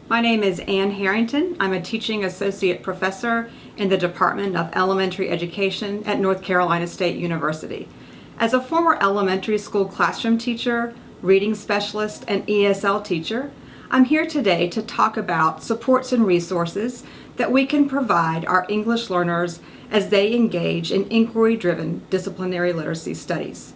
My name is Ann Harrington. I'm a teaching associate professor in the Department of Elementary Education at North Carolina State University. As a former elementary school classroom teacher, reading specialist, and ESL teacher, I'm here today to talk about supports and resources that we can provide our English learners as they engage in inquiry-driven disciplinary literacy studies.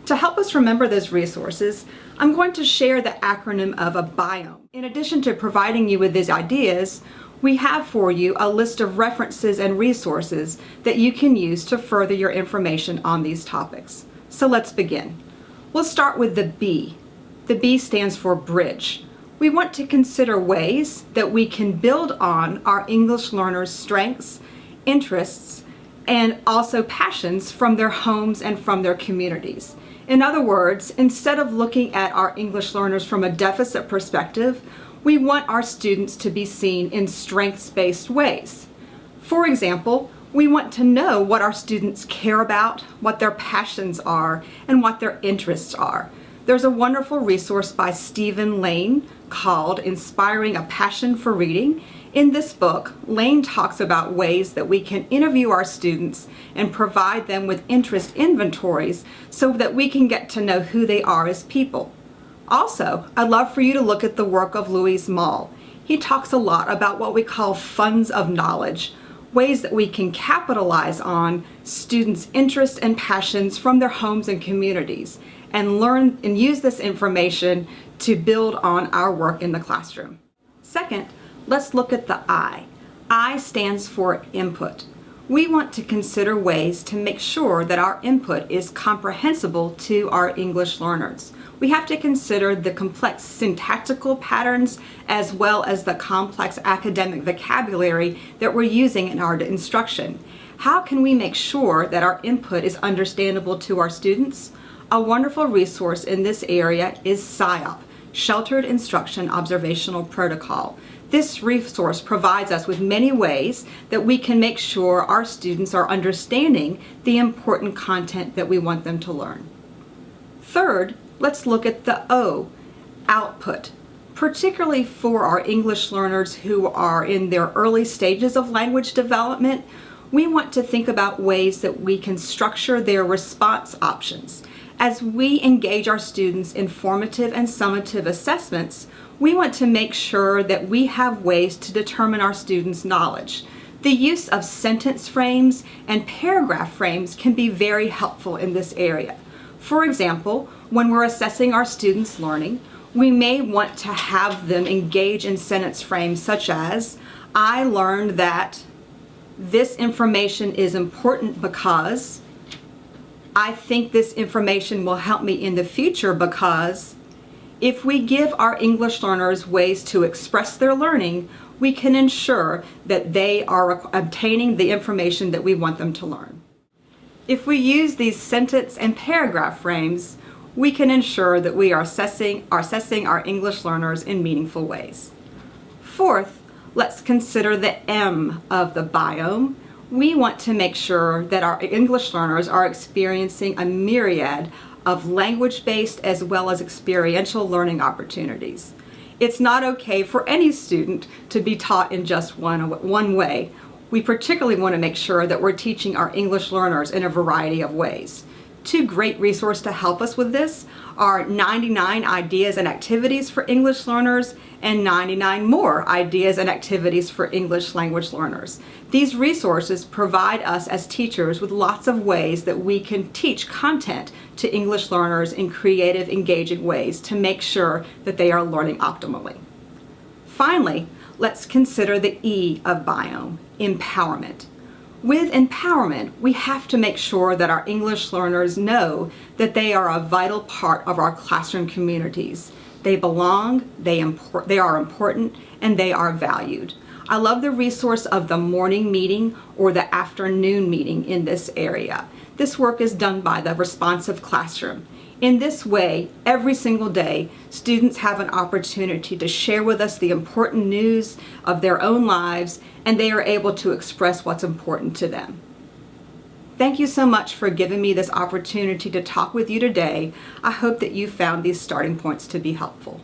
To help us remember those resources, I'm going to share the acronym of a biome. In addition to providing you with these ideas, we have for you a list of references and resources that you can use to further your information on these topics. So let's begin. We'll start with the B. The B stands for bridge. We want to consider ways that we can build on our English learners' strengths, interests, and also passions from their homes and from their communities. In other words, instead of looking at our English learners from a deficit perspective, we want our students to be seen in strengths-based ways. For example, we want to know what our students care about, what their passions are, and what their interests are. There's a wonderful resource by Stephen Lane called Inspiring a Passion for Reading. In this book, Lane talks about ways that we can interview our students and provide them with interest inventories so that we can get to know who they are as people. Also, I'd love for you to look at the work of Louis Malle. He talks a lot about what we call funds of knowledge, ways that we can capitalize on students' interests and passions from their homes and communities and learn and use this information to build on our work in the classroom. Second, let's look at the I. I stands for input. We want to consider ways to make sure that our input is comprehensible to our English learners. We have to consider the complex syntactical patterns as well as the complex academic vocabulary that we're using in our instruction. How can we make sure that our input is understandable to our students? A wonderful resource in this area is SIOP, Sheltered Instruction Observational Protocol. This resource provides us with many ways that we can make sure our students are understanding the important content that we want them to learn. Third, let's look at the O, output. Particularly for our English learners who are in their early stages of language development, we want to think about ways that we can structure their response options. As we engage our students in formative and summative assessments, we want to make sure that we have ways to determine our students' knowledge. The use of sentence frames and paragraph frames can be very helpful in this area. For example, when we're assessing our students' learning, we may want to have them engage in sentence frames such as, I learned that this information is important because, I think this information will help me in the future because. If we give our English learners ways to express their learning, we can ensure that they are obtaining the information that we want them to learn. If we use these sentence and paragraph frames, we can ensure that we are assessing our English learners in meaningful ways. Fourth, let's consider the M of the biome. We want to make sure that our English learners are experiencing a myriad of language-based as well as experiential learning opportunities. It's not okay for any student to be taught in just one way. We particularly want to make sure that we're teaching our English learners in a variety of ways. Two great resources to help us with this are 99 Ideas and Activities for English Learners and 99 More Ideas and Activities for English Language Learners. These resources provide us as teachers with lots of ways that we can teach content to English learners in creative, engaging ways to make sure that they are learning optimally. Finally, let's consider the E of biome, empowerment. With empowerment, we have to make sure that our English learners know that they are a vital part of our classroom communities. They belong, they are important, and they are valued. I love the resource of the morning meeting or the afternoon meeting in this area. This work is done by the Responsive Classroom. In this way, every single day, students have an opportunity to share with us the important news of their own lives, and they are able to express what's important to them. Thank you so much for giving me this opportunity to talk with you today. I hope that you found these starting points to be helpful.